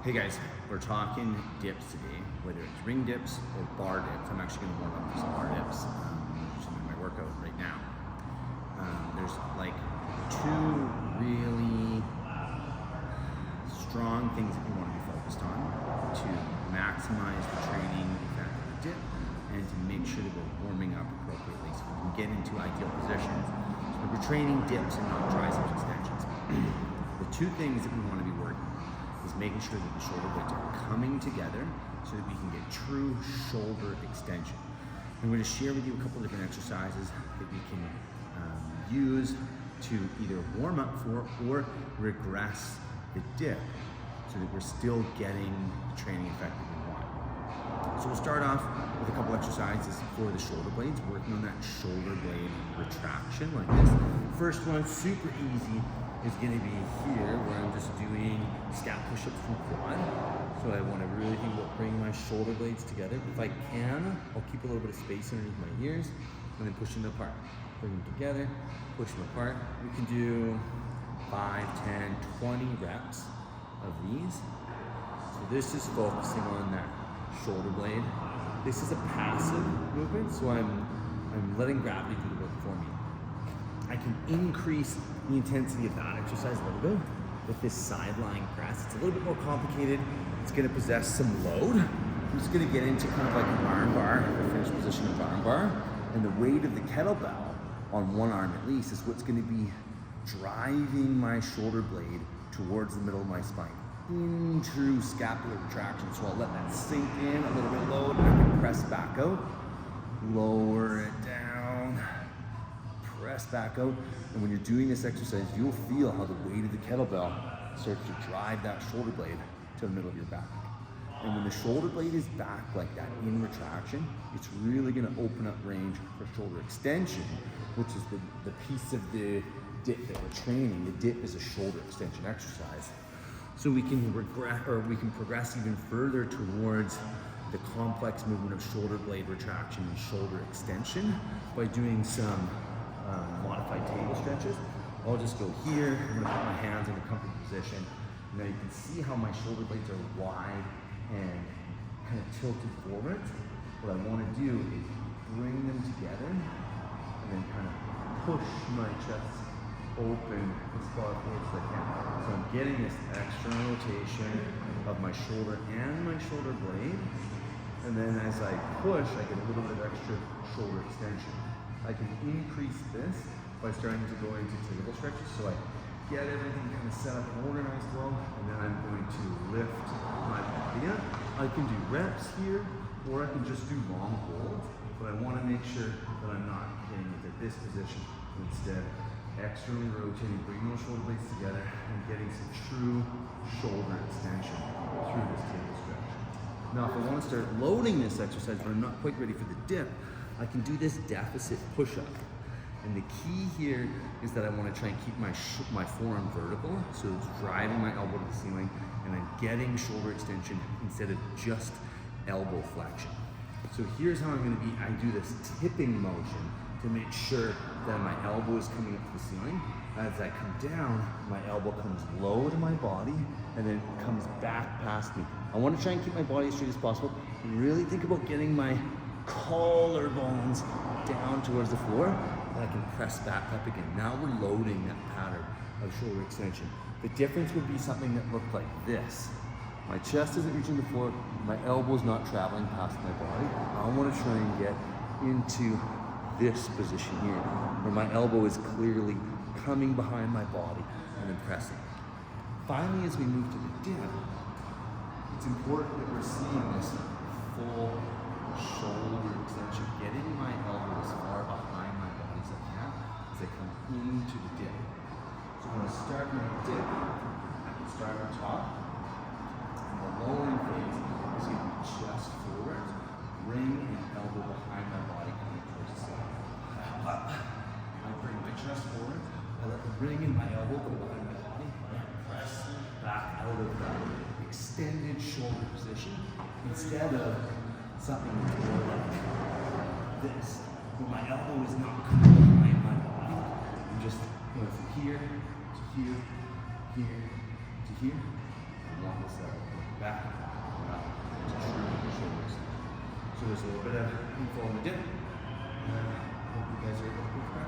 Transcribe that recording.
Hey guys, we're talking dips today, whether it's ring dips or bar dips. I'm actually going to warm up for some bar dips, which is in my workout right now. There's like two really strong things that we want to be focused on to maximize the training effect of the dip and to make sure that we're warming up appropriately so we can get into ideal positions. So we're training dips and not triceps extensions. The two things that we want to be working is making sure that the shoulder blades are coming together so that we can get true shoulder extension. I'm going to share with you a couple different exercises that we can use to either warm up for or regress the dip so that we're still getting the training effect that we want. So we'll start off with a couple exercises for the shoulder blades, working on that shoulder blade retraction like this. First one, super easy, is going to be here where I'm just doing scap push-ups from quad. So I want to really think about bringing my shoulder blades together. If I can, I'll keep a little bit of space underneath my ears and then pushing them apart. Bring them together, push them apart. We can do 5, 10, 20 reps of these. So this is focusing on that shoulder blade. This is a passive movement, so I'm letting gravity do the work for me. I can increase the intensity of that exercise a little bit with this side lying press. It's a little bit more complicated. It's going to possess some load. I'm just going to get into kind of like an arm bar, the finished position of arm bar. And the weight of the kettlebell on one arm at least is what's going to be driving my shoulder blade towards the middle of my spine into scapular retraction. So I'll let that sink in, a little bit load, and I can press back out, lower it down, press back out. And when you're doing this exercise, you'll feel how the weight of the kettlebell starts to drive that shoulder blade to the middle of your back. And when the shoulder blade is back like that in retraction, it's really going to open up range for shoulder extension, which is the piece of the dip that we're training. The dip is a shoulder extension exercise. So we can progress even further towards the complex movement of shoulder blade retraction and shoulder extension by doing some modified table stretches. I'll just go here. I'm going to put my hands in a comfortable position. Now you can see how my shoulder blades are wide and kind of tilted forward. What I want to do is bring them together and then kind of push my chest open as far forward as I can. So I'm getting this external rotation of my shoulder and my shoulder blade. And then as I push, I get a little bit of extra shoulder extension. I can increase this by starting to go into table stretches. So I get everything kind of set up and organized well, and then I'm going to lift my body up. I can do reps here, or I can just do long holds, but I want to make sure that I'm not getting into this position. Instead, externally rotating, bringing those shoulder blades together, and getting some true shoulder extension through this table stretch. Now, if I want to start loading this exercise, but I'm not quite ready for the dip, I can do this deficit push-up. And the key here is that I want to try and keep my forearm vertical, so it's driving my elbow to the ceiling, and I'm getting shoulder extension instead of just elbow flexion. So here's how I'm going to be. I do this tipping motion to make sure that my elbow is coming up to the ceiling. As I come down, my elbow comes low to my body and then comes back past me. I want to try and keep my body as straight as possible. Really think about getting my collarbones down towards the floor, and I can press back up again. Now we're loading that pattern of shoulder extension. The difference would be something that looked like this. My chest isn't reaching the floor, my elbow's not traveling past my body. I want to try and get into this position here, where my elbow is clearly coming behind my body and then pressing. Finally, as we move to the dip, it's important that we're seeing this full shoulder extension, getting my elbow as far behind my body as I can as I come into the dip. So when I start my dip, I can start on top, and the lowering phase is going to be chest forward, ring and elbow behind my body coming towards the side. I bring my chest forward, I let the ring and my elbow go behind my body, and I press back out of that extended shoulder position instead of something more like this, where my elbow is not coming behind my body. I'm just going from here to here, here to here. I want this out. back, up, to true shoulder extension. So there's a little bit of info on the dip. Hope you guys are able to prove that.